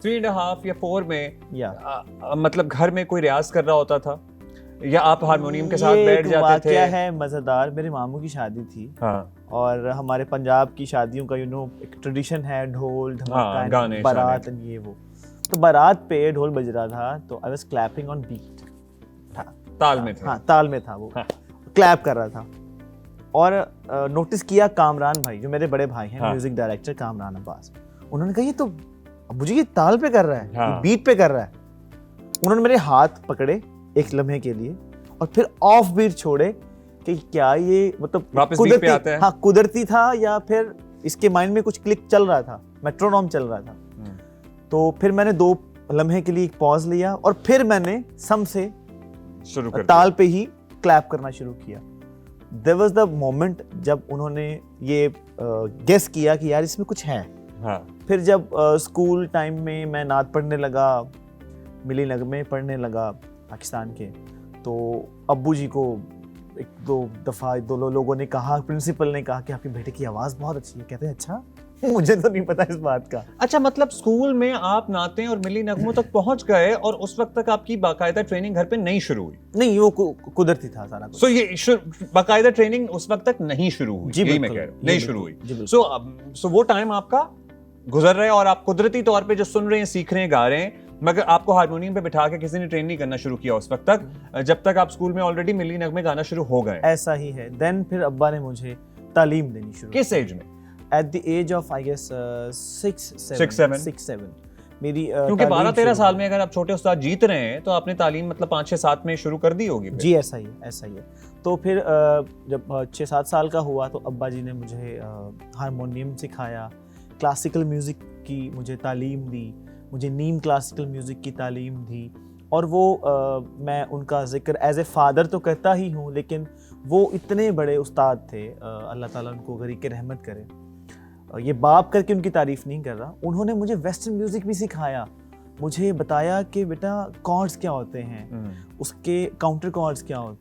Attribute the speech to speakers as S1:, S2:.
S1: 3.5 या 4 में
S2: या
S1: मतलब घर में कोई रियाज कर रहा होता था या आप हारमोनियम के साथ बैठ जाते थे?
S2: क्या है मजेदार, मेरे मामू की शादी थी।
S1: हाँ,
S2: और हमारे पंजाब की शादियों का एक ट्रेडिशन है, ढोल धमाका,
S1: गाने,
S2: बारात
S1: शाने।
S2: ये वो। तो बारात पे ढोल बज रहा था तो I was clapping on beat था,
S1: ताल में थे।
S2: हाँ ताल में था वो,
S1: हाँ।
S2: क्लैप कर रहा था। और नोटिस किया कामरान भाई, जो मेरे बड़े भाई हैं,
S1: हाँ।
S2: म्यूजिक डायरेक्टर कामरान अब्बास, उन्होंने कहा ये तो मुझे ये ताल पे कर रहा है,
S1: हाँ।
S2: ये बीट पे कर रहा है। उन्होंने मेरे हाथ पकड़े एक लम्हे के लिए और फिर ऑफ बीट छोड़े कि क्या ये मतलब
S1: वापस बीट पे आते हैं?
S2: हाँ कुदरती था या फिर इसके माइंड में कुछ क्लिक चल रहा था, मेट्रोनॉम चल रहा था। तो फिर मैंने 2 लम्हे के लिए एक पॉज लिया और फिर मैंने सम से
S1: शुरू कर
S2: ताल पे ही क्लैप करना शुरू किया। देयर वाज द मोमेंट जब उन्होंने ये गेस किया कि यार इसमें कुछ है।
S1: हाँ।
S2: फिर जब स्कूल टाइम में मैं नात पढ़ने लगा, मिली नगमे पढ़ने लगा पाकिस्तान के, तो अब्बू जी को 1-2 दफ़ा 2 लोगों ने कहा, प्रिंसिपल ने कहा कि आपके बेटे की आवाज़ बहुत अच्छी है। कहते हैं अच्छा मुझे तो नहीं पता इस बात का।
S1: अच्छा, मतलब स्कूल में आप नाते और मिली नगमों तक पहुंच गए और उस वक्त तक आपकी बाकायदा ट्रेनिंग घर पे नहीं शुरू हुई?
S2: नहीं, वो कुदरती था सारा कुछ।
S1: सो ये बाकायदा ट्रेनिंग उस वक्त तक नहीं शुरू हुई?
S2: जी
S1: यही मैं
S2: बिल्कुल,
S1: कह रहा हूँ, नहीं शुरू हुई।
S2: जी बिल्कुल।
S1: सो वो टाइम आपका गुजर रहा है और आप कुदरती तौर पे जो सुन रहे हैं, सीख रहे हैं, गा रहे हैं, मगर आपको हारमोनियम पे बिठा के किसी ने ट्रेन नहीं करना शुरू किया उस वक्त तक, जब तक आप स्कूल में ऑलरेडी मिली नगमे गाना शुरू हो गए।
S2: ऐसा ही है। देन फिर अब्बा ने मुझे तालीम देनी शुरू।
S1: किस एज में?
S2: At the age of I guess 6-7 मेरी
S1: क्योंकि 12-13 साल में अगर आप छोटे उस्ताद जीत रहे हैं तो आपने तालीम मतलब 5-6-7 में शुरू कर दी होगी।
S2: जी ऐसा ही है। तो फिर जब 6-7 साल का हुआ तो अब्बा जी ने मुझे हारमोनियम सिखाया, क्लासिकल म्यूज़िक की मुझे तालीम दी, मुझे नीम क्लासिकल म्यूज़िक की तालीम दी। और वो मैं उनका जिक्र एज ए फादर तो करता ही हूँ, लेकिन वो इतने बड़े उस्ताद थे, अल्लाह ताला उनको गरीक रहमत करे। ये बाप करके उनकी तारीफ नहीं कर रहा, उन्होंने मुझे वेस्टर्न म्यूजिक भी सिखाया, मुझे बताया कि बेटा कॉर्ड्स क्या होते हैं, उसके काउंटर कॉर्ड्स क्या होते हैं।